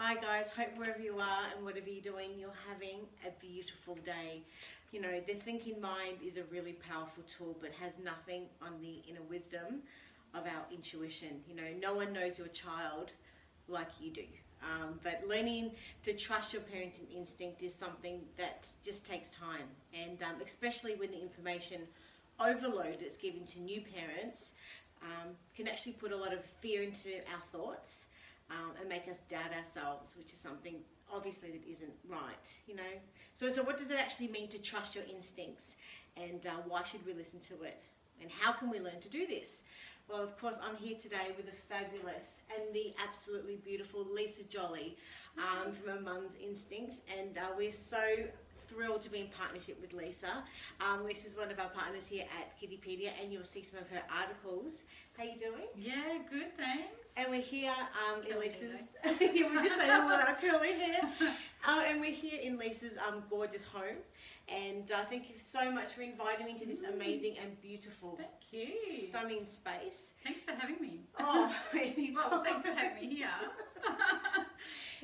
Hi guys, hope wherever you are and whatever you're doing, you're having a beautiful day. You know, the thinking mind is a really powerful tool, but has nothing on the inner wisdom of our intuition. You know, no one knows your child like you do. But learning to trust your parenting instinct is something that just takes time. And especially when the information overload that's given to new parents can actually put a lot of fear into our thoughts. And make us doubt ourselves, which is something obviously that isn't right, you know. So what does it actually mean to trust your instincts, and why should we listen to it? And how can we learn to do this? Well, of course, I'm here today with the fabulous and the absolutely beautiful Lisa Jolly from Her Mum's Instincts, and we're so thrilled to be in partnership with Lisa. Lisa's one of our partners here at Kittypedia, and you'll see some of her articles. How you doing? Yeah, good, thanks. And we're here in Lisa's, yeah, we're just saying all of our curly hair. And we're here in Lisa's gorgeous home. And thank you so much for inviting me to this amazing and beautiful, stunning space. Thanks for having me. Oh, anytime. Well, thanks for having me here.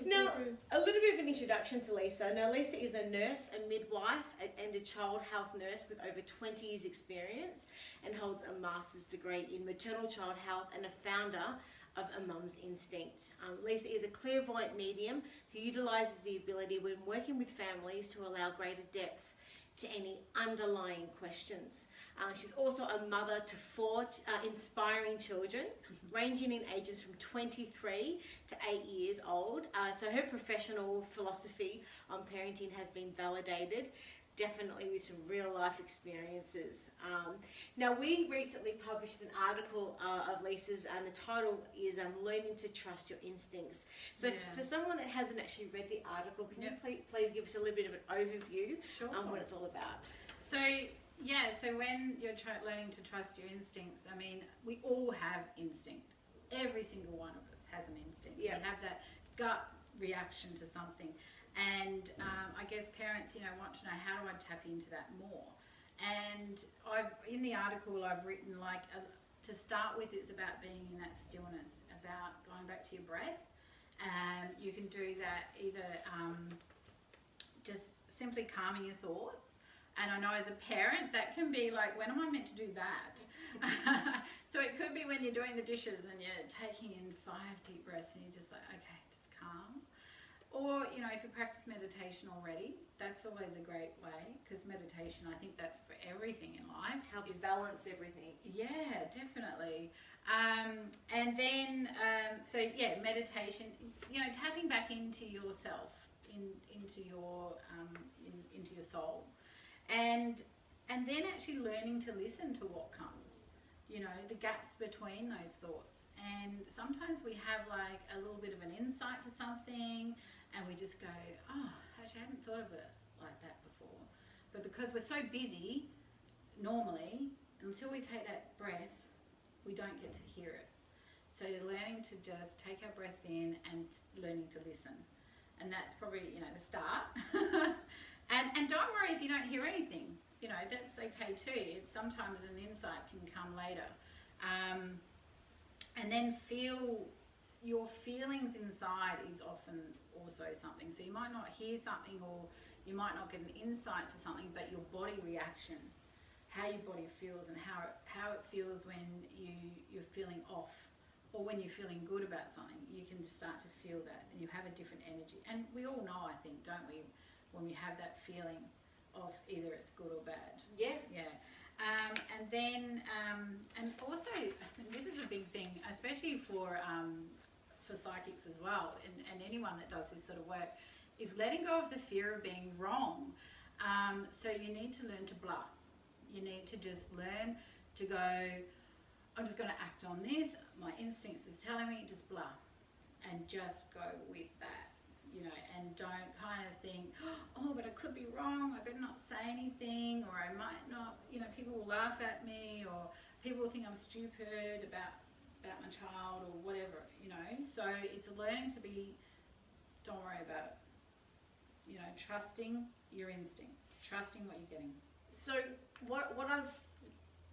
Now, a little bit of an introduction to Lisa. Now, Lisa is a nurse, a midwife, and a child health nurse with over 20 years experience, and holds a master's degree in maternal child health, and a founder of A Mum's Instinct. Lisa is a clairvoyant medium who utilises the ability when working with families to allow greater depth to any underlying questions. She's also a mother to 4 inspiring children, ranging in ages from 23 to 8 years old. So her professional philosophy on parenting has been validated, definitely with some real life experiences. Now, we recently published an article of Lisa's, and the title is Learning to Trust Your Instincts. So for someone that hasn't actually read the article, can you please give us a little bit of an overview on what it's all about? So when you're learning to trust your instincts, I mean, we all have instinct. Every single one of us has an instinct. We have that gut reaction to something. And I guess parents, want to know, how do I tap into that more? And in the article I've written, to start with, it's about being in that stillness, about going back to your breath. You can do that either just simply calming your thoughts. And I know as a parent, that can be like, when am I meant to do that? So it could be when you're doing the dishes and you're taking in 5 deep breaths and you're just like, okay, just calm. Or, if you practice meditation already, that's always a great way, because meditation, I think that's for everything in life. Helps balance everything. Yeah, definitely. And then, meditation, tapping back into yourself, into your soul. And then actually learning to listen to what comes, the gaps between those thoughts. And sometimes we have a little bit of an insight to something, and we just go, oh, actually I hadn't thought of it like that before. But because we're so busy, normally, until we take that breath, we don't get to hear it. So you're learning to just take our breath in and learning to listen. And that's probably, the start. And don't worry if you don't hear anything. That's okay too. It's sometimes an insight can come later. And then your feelings inside is often also something. So you might not hear something, or you might not get an insight to something, but your body reaction, how your body feels, and how it feels when you're feeling off, or when you're feeling good about something, you can start to feel that, and you have a different energy. And we all know, I think, don't we, when we have that feeling of either it's good or bad. Yeah. And then, and also, this is a big thing, especially for psychics as well, and anyone that does this sort of work, is letting go of the fear of being wrong. So you need to learn to bluff. You need to just learn to go, I'm just going to act on this, my instincts is telling me, just bluff, and just go with that. And don't kind of think, oh, but I could be wrong, I better not say anything, or I might not, people will laugh at me, or people will think I'm stupid about my child, or whatever, So it's learning to be, don't worry about it. Trusting your instincts, trusting what you're getting. So what I've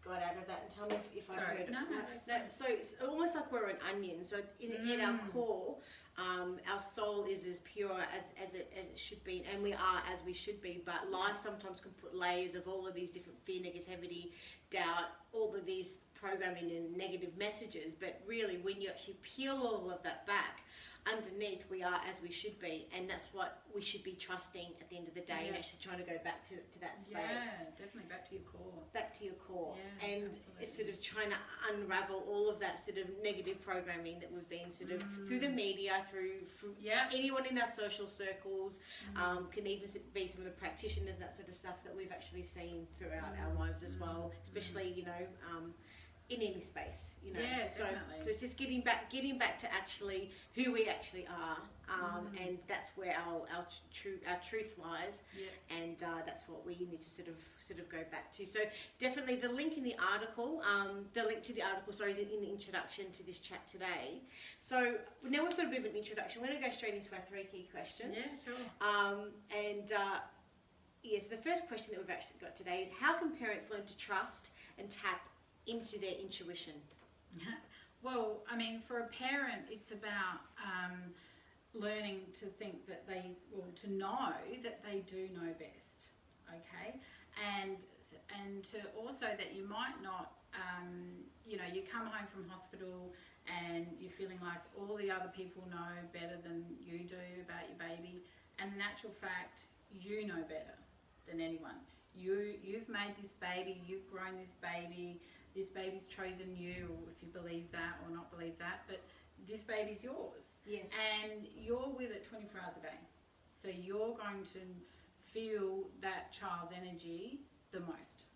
got out of that, and tell me if I've heard it. No, so it's almost like we're an onion. So in our core, Our soul is as pure as it should be, and we are as we should be. But life sometimes can put layers of all of these different fear, negativity, doubt, all of these programming and negative messages. But really, when you actually peel all of that back, underneath we are as we should be, and that's what we should be trusting at the end of the day, and actually trying to go back to that space. Yeah, definitely back to your core. Back to your core. Yeah, and absolutely. it's sort of trying to unravel all of that sort of negative programming that we've been sort of through the media, through anyone in our social circles, can even be some of the practitioners, that sort of stuff that we've actually seen throughout our lives as well, especially, you know, in any space, you know. Yeah, so definitely. it's just getting back to actually who we actually are, and that's where our truth lies, and that's what we need to sort of go back to. So definitely the link in the article, sorry, is in the introduction to this chat today. So now we've got a bit of an introduction. We're going to go straight into our 3 key questions. Yeah, sure. Yes, the first question that we've actually got today is, how can parents learn to trust and tap into their intuition? Well, I mean, for a parent, it's about learning to think that to know that they do know best, okay? And to also that you might not, you know, you come home from hospital and you're feeling like all the other people know better than you do about your baby, and in actual fact, you know better than anyone. You've made this baby, you've grown this baby's chosen you, if you believe that or not believe that, but this baby's yours. Yes. And you're with it 24 hours a day. So you're going to feel that child's energy the most.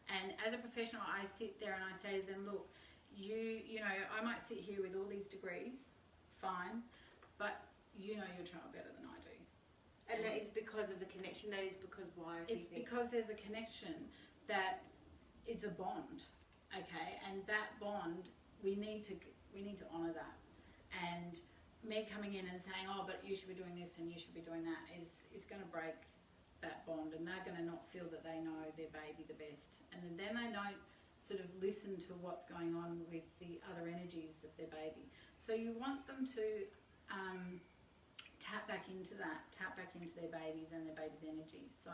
And as a professional, I sit there and I say to them, look, you know, I might sit here with all these degrees, fine, but you know your child better than I do. And that is because of the connection. That is because why? It's because there's a connection, that it's a bond, okay? And that bond, we need to honour that. And me coming in and saying, oh, but you should be doing this and you should be doing that, is going to break that bond, and they're going to not feel that they know their baby the best. And then they don't sort of listen to what's going on with the other energies of their baby. So you want them to tap back into their babies and their baby's energy. So,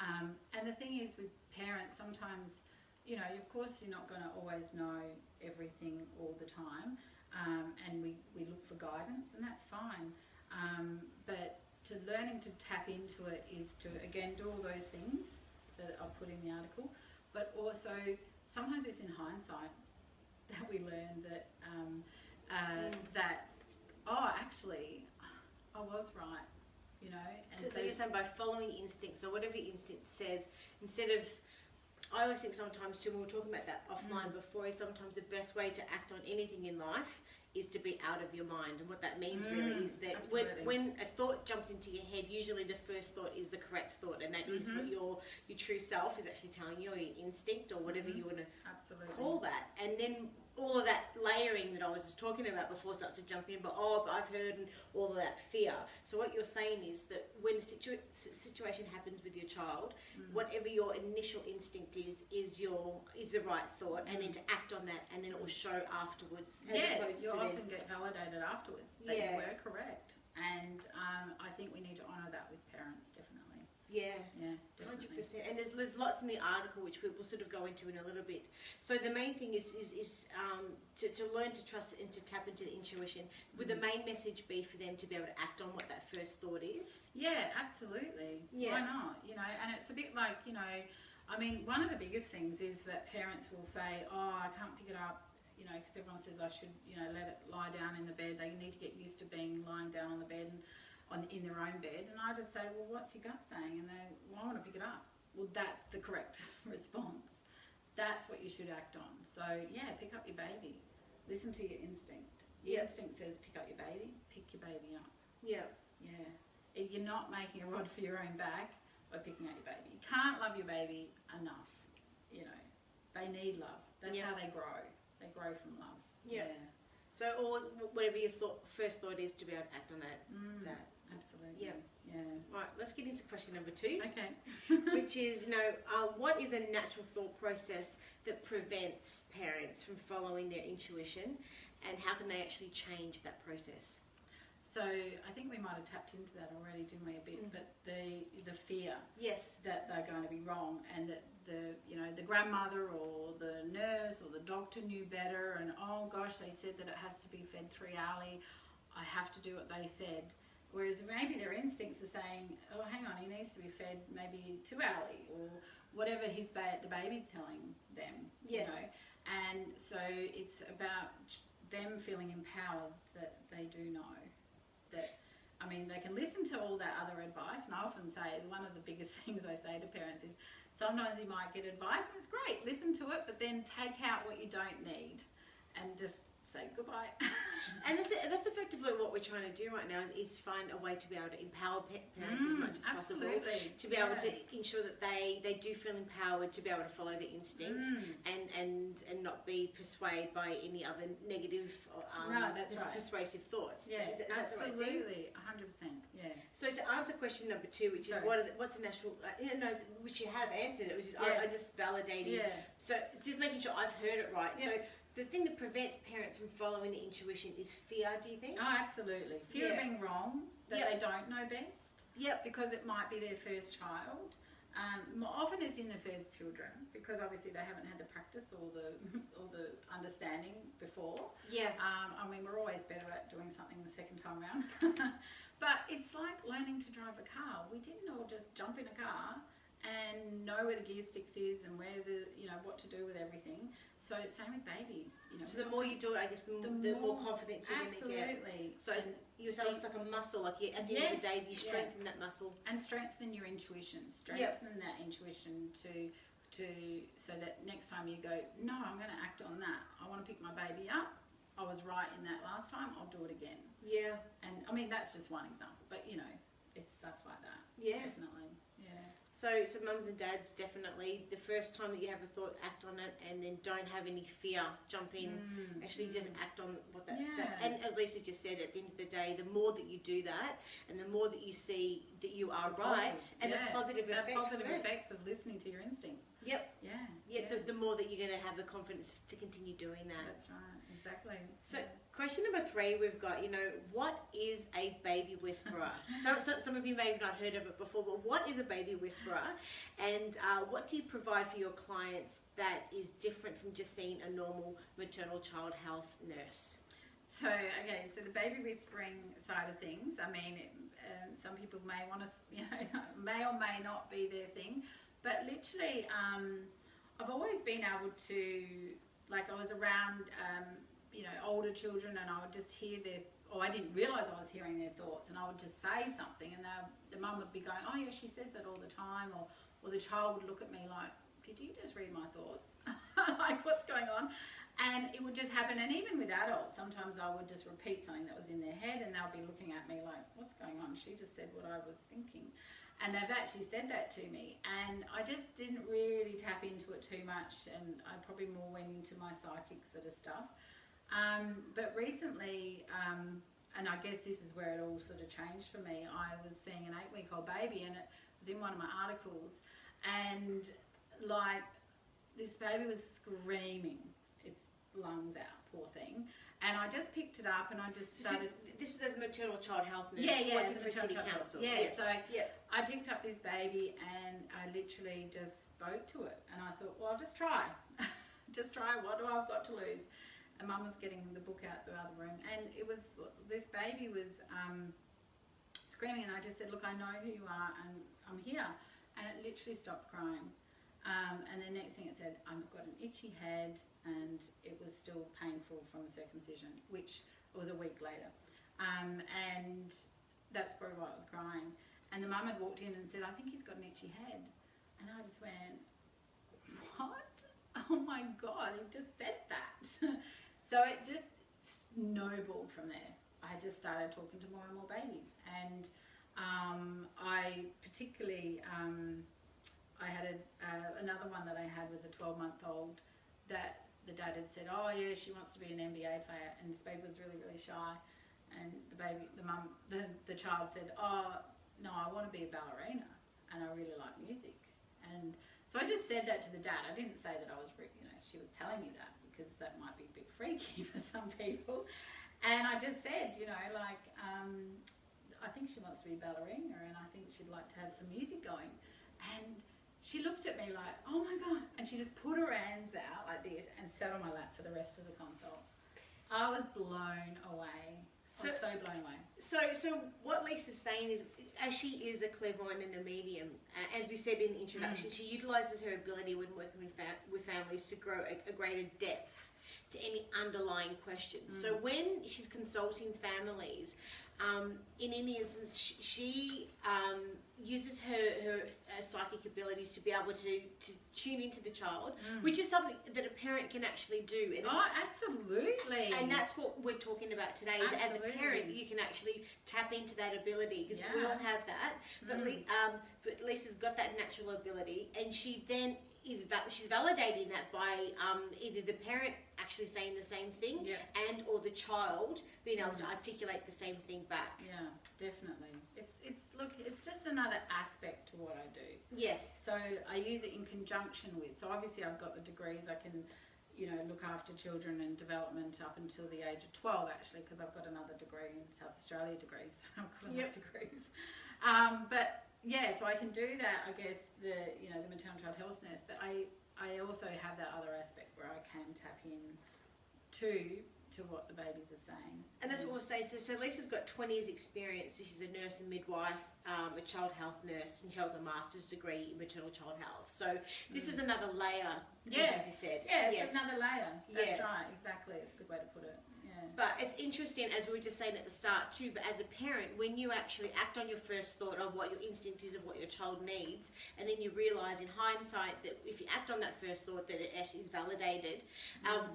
and the thing is with parents, sometimes, you know, of course you're not going to always know everything all the time, and we look for guidance, and that's fine. But to learning to tap into it is to, again, do all those things that I'll put in the article, but also sometimes it's in hindsight that we learn that, that, oh, actually, I was right, you know. And so you're saying by following instinct, so whatever your instinct says, instead of, I always think sometimes too, when we were talking about that offline before, is sometimes the best way to act on anything in life is to be out of your mind. And what that means really is that when a thought jumps into your head, usually the first thought is the correct thought, and that is what your true self is actually telling you, or your instinct, or whatever you want to call that. And then all of that layering that I was just talking about before starts to jump in, but I've heard, and all of that fear. So what you're saying is that when a situation happens with your child, whatever your initial instinct is the right thought, and then to act on that, and then it will show afterwards. You'll often get validated afterwards that you were correct. And I think we need to honour that with parents, definitely. Yeah, definitely. 100%. And there's lots in the article which we'll sort of go into in a little bit. So the main thing is to learn to trust and to tap into the intuition. Would the main message be for them to be able to act on what that first thought is? Yeah, absolutely. Yeah. Why not? You know, and it's a bit like, you know, I mean, one of the biggest things is that parents will say, oh, I can't pick it up, you know, because everyone says I should, you know, let it lie down in the bed. They need to get used to lying down on the bed and in their own bed. And I just say, well, what's your gut saying? And they, well, I want to pick it up. Well, that's the correct response. That's what you should act on. So yeah, pick up your baby. Listen to your instinct. Your instinct says pick up your baby. Pick your baby up. Yeah. You're not making a rod for your own back by picking up your baby. You can't love your baby enough. You know, they need love. That's how they grow. They grow from love. Yeah. So always, whatever your first thought is, to be able to act on that. Absolutely. Yeah. Right, let's get into question number 2. Okay. Which is, you know, what is a natural thought process that prevents parents from following their intuition, and how can they actually change that process? So I think we might have tapped into that already, didn't we, a bit? But the fear, yes, that they're going to be wrong, and that the grandmother or the nurse or the doctor knew better, and oh gosh, they said that it has to be fed 3 hourly. I have to do what they said. Whereas maybe their instincts are saying, oh, hang on, he needs to be fed maybe 2 hourly, or whatever the baby's telling them. Yes. You know? And so it's about them feeling empowered that they do know. That, I mean, they can listen to all that other advice, and I often say one of the biggest things I say to parents is sometimes you might get advice and it's great, listen to it, but then take out what you don't need and just say goodbye. And that's effectively what we're trying to do right now is find a way to be able to empower parents as much as possible, to be able to ensure that they do feel empowered to be able to follow their instincts and not be persuaded by any other negative persuasive thoughts. Yeah, is that absolutely, 100%. Yeah. So to answer question number 2, which is what's the national, which you have answered it, which is I just validating. Yeah. So just making sure I've heard it right. Yeah. So the thing that prevents parents from following the intuition is fear, do you think? Oh, absolutely. Fear of being wrong, that they don't know best. Yep. Because it might be their first child. More often it's in the first children, because obviously they haven't had the practice or the understanding before. Yeah. I mean, we're always better at doing something the second time around. But it's like learning to drive a car. We didn't all just jump in a car and know where the gear sticks is and where what to do with everything. So it's same with babies. So the more you do it, I guess the more confidence you're going to get. Absolutely. So you say it's like a muscle. Like at the end of the day, you strengthen that muscle and strengthen your intuition. Strengthen that intuition so that next time you go, no, I'm going to act on that. I want to pick my baby up. I was right in that last time. I'll do it again. Yeah. And I mean that's just one example, but it's stuff like that. Yeah. Definitely. Yeah. So mums and dads, definitely, the first time that you have a thought, act on it, and then don't have any fear, jump in, actually just act on what that, and as Lisa just said, at the end of the day, the more that you do that, and the more that you see that you are right, and the positive effects of listening to your instincts. Yep. Yeah. The more that you're going to have the confidence to continue doing that. That's right, exactly. So question number 3, we've got, what is a baby whisperer? Some of you may have not heard of it before, but what is a baby whisperer? And what do you provide for your clients that is different from just seeing a normal maternal child health nurse? So the baby whispering side of things, I mean, some people may want to, may or may not be their thing, but literally, I've always been able to, like I was around, older children, and I would just hear I didn't realise I was hearing their thoughts, and I would just say something, and the mum would be going, oh yeah, she says that all the time, or the child would look at me like, did you just read my thoughts? Like, what's going on? And it would just happen, and even with adults, sometimes I would just repeat something that was in their head, and they'll be looking at me like, what's going on? She just said what I was thinking. And they've actually said that to me, and I just didn't really tap into it too much, and I probably more went into my psychic sort of stuff. But recently, and I guess this is where it all sort of changed for me, I was seeing an 8-week-old baby, and it was in one of my articles, and like this baby was screaming its lungs out, poor thing. And I just picked it up and I just started... This was as a maternal child health nurse working for City Council. Yeah, yes. So I picked up this baby and I literally just spoke to it. And I thought, well, I'll just try. Just try. What do I've got to lose? And Mum was getting the book out the other room. And this baby was screaming, and I just said, look, I know who you are and I'm here. And it literally stopped crying. And the next thing it said, I've got an itchy head, and it was still painful from the circumcision, which was a week later. And that's probably why I was crying. And the mum had walked in and said, I think he's got an itchy head. And I just went, what? Oh my God, he just said that. So it just snowballed from there. I just started talking to more and more babies. And I particularly, I had another one that I had was a 12-month-old that the dad had said, oh yeah, she wants to be an NBA player, and this baby was really, really shy. And the child said, oh no, I want to be a ballerina, and I really like music. And so I just said that to the dad. I didn't say that I was, she was telling me that, because that might be a bit freaky for some people. And I just said, you know, like, I think she wants to be a ballerina, and I think she'd like to have some music going. And she looked at me like, oh my God. And she just put her hands out like this and sat on my lap for the rest of the consult. I was blown away. I was so blown away. So what Lisa's saying is, as she is a clairvoyant and a medium, as we said in the introduction, she utilises her ability when working with families to grow a greater depth to any underlying questions. So when she's consulting families, in any instance, she uses her psychic abilities to be able to tune into the child, which is something that a parent can actually do. And absolutely. And that's what we're talking about today. Is as a parent, you can actually tap into that ability, because we all have that. But Lisa's got that natural ability, and she then she's validating that by either the parent actually saying the same thing and or the child being able to articulate the same thing back. Yeah, definitely. It's just another aspect to what I do. Yes. So I use it in conjunction with, so obviously I've got the degrees. I can, you know, look after children and development up until the age of 12 actually, because I've got another degree in South Australia degrees. I've got enough degrees. But yeah, so I can do that, I guess, the maternal child health nurse, but I also have that other aspect where I can tap in to what the babies are saying. And that's what we'll say. So Lisa's got 20 years experience. She's a nurse and midwife, a child health nurse, and she holds a master's degree in maternal child health. So this is another layer, as you said. Yeah, it's another layer. That's right, exactly. It's a good way to put it. Yeah. But it's interesting, as we were just saying at the start too, but as a parent, when you actually act on your first thought of what your instinct is of what your child needs, and then you realise in hindsight that if you act on that first thought that it actually is validated,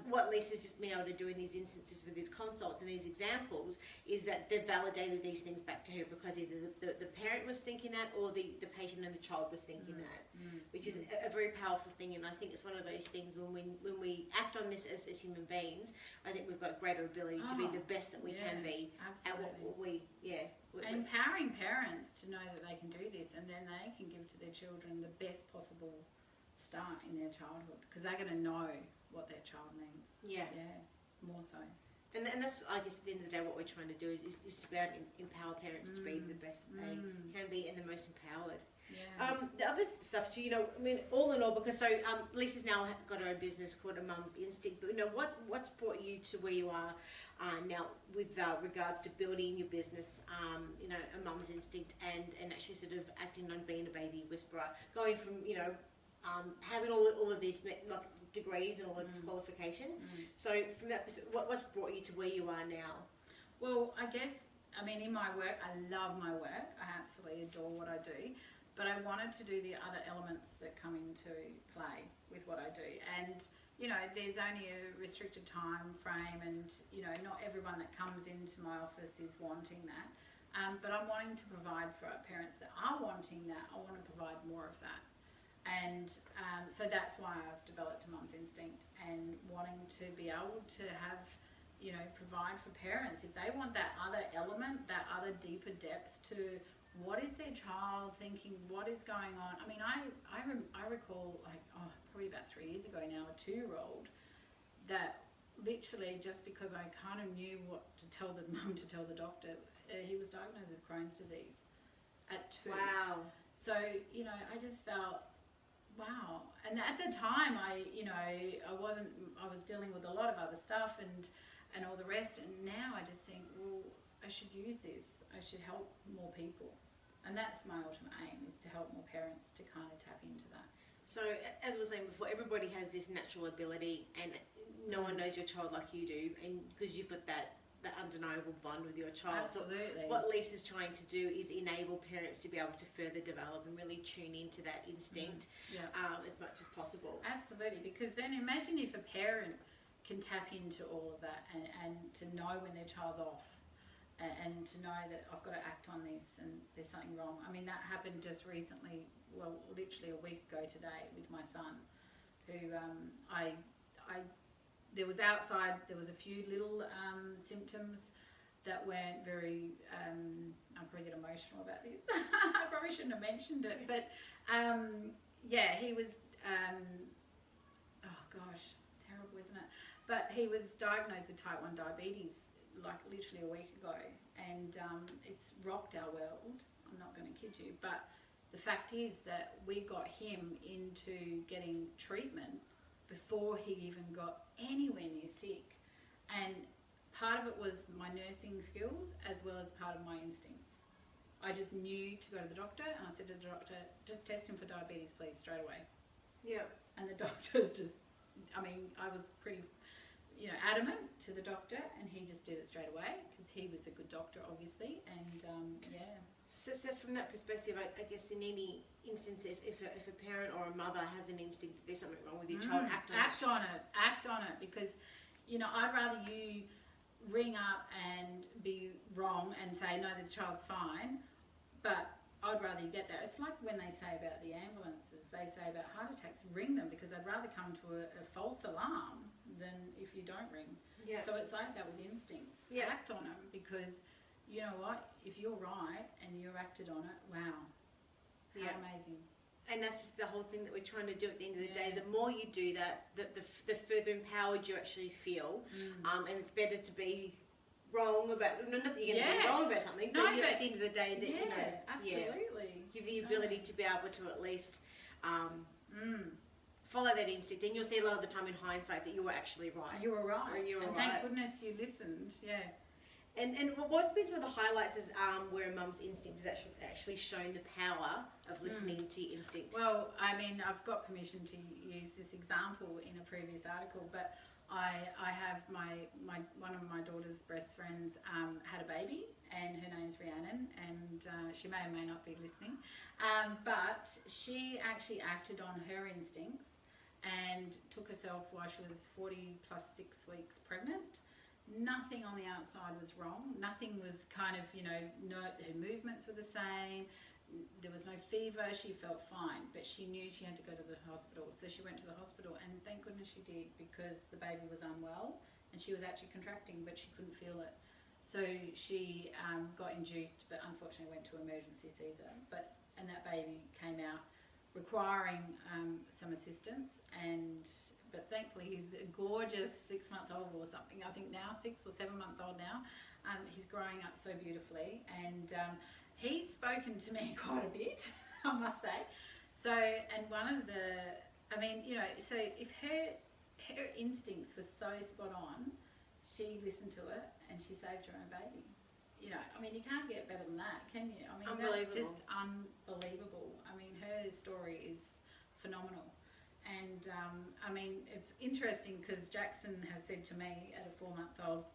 what Lisa's just been able to do in these instances with these consults and these examples is that they've validated these things back to her, because either the parent was thinking that or the patient and the child was thinking that, which is a very powerful thing. And I think it's one of those things when we act on this as human beings, I think we've got greater ability to be the best that we can be at what we and empowering parents to know that they can do this, and then they can give to their children the best possible start in their childhood, because they're going to know what their child needs. More so. And that's, I guess, at the end of the day, what we're trying to do is to be able to empower parents to be the best they can be and the most empowered. Yeah. The other stuff too, I mean, all in all, because Lisa's now got her own business called A Mum's Instinct. But what's brought you to where you are now with regards to building your business? A Mum's Instinct, and actually sort of acting on being a baby whisperer, going from having all of these degrees and all of this qualification. So from that perspective, what's brought you to where you are now? Well, I guess, I mean, in my work, I love my work. I absolutely adore what I do. But I wanted to do the other elements that come into play with what I do. And, there's only a restricted time frame, and, not everyone that comes into my office is wanting that. But I'm wanting to provide for our parents that are wanting that. I want to provide more of that. And so that's why I've developed A Mum's Instinct, and wanting to be able to have, provide for parents. If they want that other element, that other deeper depth to what is their child thinking, what is going on. I mean, I recall, probably about 3 years ago now, a 2-year-old that literally, just because I kind of knew what to tell the mum to tell the doctor, he was diagnosed with Crohn's disease at 2. Wow. So, I just felt, wow. And at the time, I was dealing with a lot of other stuff and all the rest. And now I just think, well, I should use this. I should help more people. And that's my ultimate aim, is to help more parents to kind of tap into that. So, as we were saying before, everybody has this natural ability, and no one knows your child like you do, and because you've got that undeniable bond with your child. Absolutely. So what Lisa's trying to do is enable parents to be able to further develop and really tune into that instinct as much as possible. Absolutely, because then imagine if a parent can tap into all of that and to know when their child's off, and to know that I've got to act on this and there's something wrong. I mean, that happened just recently, well, literally a week ago today, with my son, who there was a few little symptoms that weren't very, I'm probably get emotional about this. I probably shouldn't have mentioned it, but he was, oh gosh, terrible, isn't it? But he was diagnosed with type 1 diabetes like literally a week ago, and it's rocked our world. I'm not going to kid you, but the fact is that we got him into getting treatment before he even got anywhere near sick. And part of it was my nursing skills as well as part of my instincts. I just knew to go to the doctor, and I said to the doctor, just test him for diabetes, please, straight away. Yeah. And the doctor's just, I mean, I was pretty, adamant to the doctor, and he just did it straight away because he was a good doctor, obviously, and yeah. So from that perspective, I guess in any instance, if a parent or a mother has an instinct that there's something wrong with your child, act on it, because, I'd rather you ring up and be wrong and say, no, this child's fine, but I'd rather you get that. It's like when they say about the ambulances, they say about heart attacks, ring them, because I'd rather come to a false alarm than if you don't ring. Yeah. So it's like that with instincts. Yeah. Act on them, because you know what? If you're right and you acted on it, wow, how amazing. And that's just the whole thing that we're trying to do at the end of the day. The more you do that, the further empowered you actually feel. And it's better to be wrong about, not that you're going to be wrong about something, but at the end of the day, that absolutely. Give the ability to be able to at least follow that instinct. And you'll see a lot of the time in hindsight that you were actually right. You were right. And thank goodness you listened. Yeah. And what's been some of the highlights is where a mum's instinct has actually shown the power of listening to your instinct? Well, I mean, I've got permission to use this example in a previous article, but I have one of my daughter's best friends had a baby, and her name's Rhiannon, and she may or may not be listening, but she actually acted on her instincts and took herself while she was 40 plus 6 weeks pregnant. Nothing on the outside was wrong. Nothing was kind of, her movements were the same. There was no fever. She felt fine, but she knew she had to go to the hospital. So she went to the hospital, and thank goodness she did, because the baby was unwell and she was actually contracting, but she couldn't feel it. So she got induced, but unfortunately went to emergency Caesar. And that baby came out requiring some assistance, but thankfully he's a gorgeous 6-month-old or something, I think now, 6 or 7-month-old now. He's growing up so beautifully, and he's spoken to me quite a bit, I must say. So, and one of the, so if her instincts were so spot on, she listened to it and she saved her own baby. You can't get better than that, can you? That's just unbelievable. Her story is phenomenal. And, it's interesting because Jackson has said to me at a 4-month-old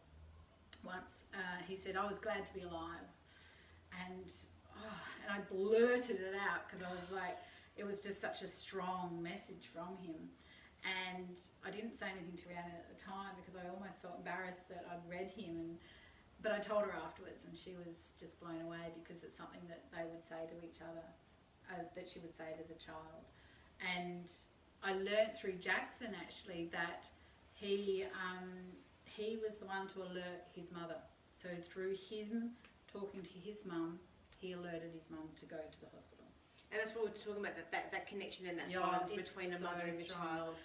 once, he said, I was glad to be alive. And I blurted it out because I was like, it was just such a strong message from him. And I didn't say anything to Rhiannon at the time because I almost felt embarrassed that I'd read him. But I told her afterwards, and she was just blown away because it's something that they would say to each other, that she would say to the child. And I learnt through Jackson actually that he was the one to alert his mother. So through him talking to his mum, he alerted his mum to go to the hospital. And that's what we're talking about, that connection and that bond between a mother and the child.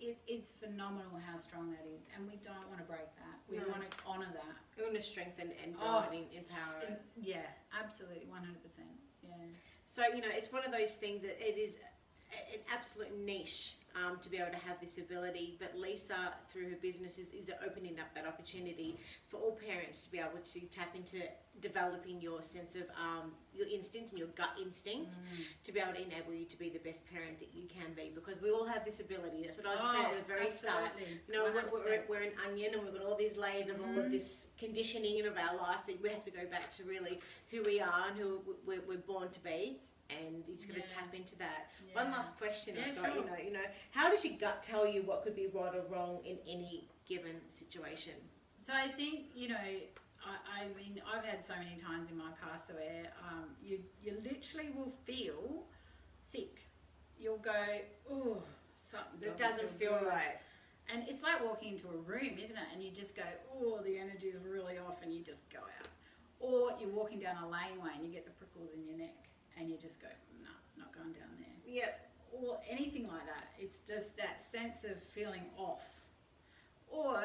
It is phenomenal how strong that is, and we don't want to break that. We want to honour that. We want to strengthen and grow and empower it. Yeah, absolutely, 100%. Yeah. So, it's one of those things that it is an absolute niche to be able to have this ability, but Lisa, through her business, is opening up that opportunity for all parents to be able to tap into developing your sense of your instinct and your gut instinct to be able to enable you to be the best parent that you can be, because we all have this ability. That's what I was saying at the very start. We're an onion, and we've got all these layers of all of this conditioning of our life that we have to go back to really who we are and who we're born to be. And you just got to tap into that. Yeah. One last question I've got, sure. How does your gut tell you what could be right or wrong in any given situation? So I think, I've had so many times in my past where you literally will feel sick. You'll go, oh, something doesn't feel right. And it's like walking into a room, isn't it? And you just go, oh, the energy is really off, and you just go out. Or you're walking down a laneway and you get the prickles in your neck. And you just go, no, not going down there. Yep. Or anything like that. It's just that sense of feeling off. Or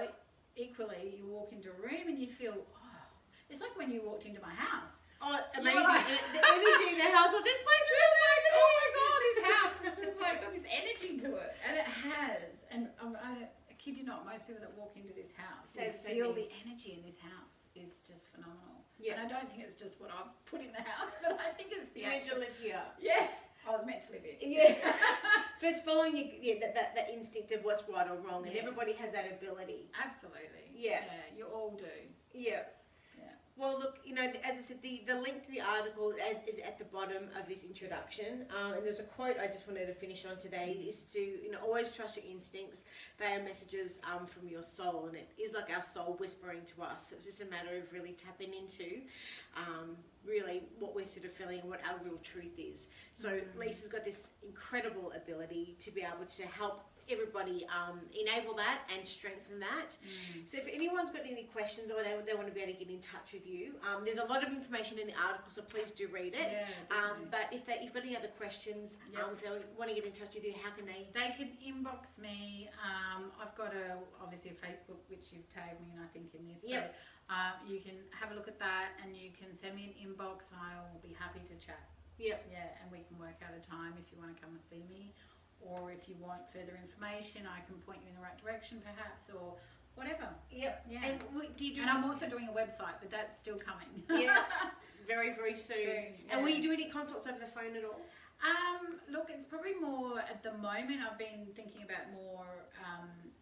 equally, you walk into a room and you feel, oh, it's like when you walked into my house. Oh, amazing. The energy in the house. Oh, this place is amazing. Oh my God, this house is just like got this energy to it. And it has. And I kid you not, most people that walk into this house feel the energy in this house is just phenomenal. Yeah. And I don't think it's just what I've put in the house, but I think it's the You need to live here. Yeah. I was meant to live here. Yeah. But it's following that instinct of what's right or wrong, and everybody has that ability. Absolutely. Yeah. Yeah, you all do. Yeah. Well, look, you know, as I said, the link to the article is at the bottom of this introduction. And there's a quote I just wanted to finish on today, is to, you know, always trust your instincts. They are messages from your soul, and it is like our soul whispering to us. It's just a matter of really tapping into really what we're sort of feeling and what our real truth is. So Lisa's got this incredible ability to be able to help everybody enable that and strengthen that. So if anyone's got any questions or they want to be able to get in touch with you, there's a lot of information in the article, so please do read it. But if you've got any other questions, if they want to get in touch with you, how can they? They can inbox me. I've got obviously a Facebook, which you've tagged me in, I think, in this. So you can have a look at that, and you can send me an inbox. I'll be happy to chat. Yeah, and we can work out a time if you want to come and see me. Or if you want further information, I can point you in the right direction, perhaps, or whatever. Yeah. And do you do? And I'm also doing a website, but that's still coming. Very, very soon. And will you do any consults over the phone at all? Look, it's probably more at the moment. I've been thinking about more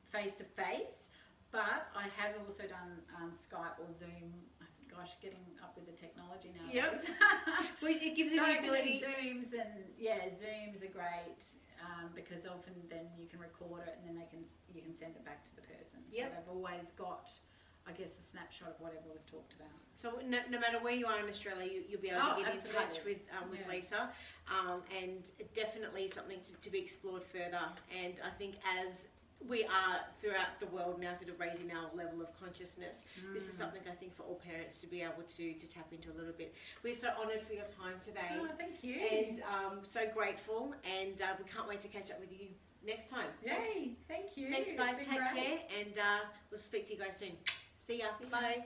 face to face, but I have also done Skype or Zoom. Gosh, getting up with the technology now. Yep. Well, it gives you the ability. Zooms Zooms are great. Because often then you can record it and then you can send it back to the person. So they've always got, I guess, a snapshot of whatever was talked about. So no matter where you are in Australia, you'll be able to get in touch with Lisa, and definitely something to be explored further. And I think as we are throughout the world now sort of raising our level of consciousness, this is something I think for all parents to be able to tap into a little bit. We're so honoured for your time today. Oh, thank you. And so grateful, and we can't wait to catch up with you next time. Yay, thank you. Thanks guys, take care, and we'll speak to you guys soon. See ya. Bye.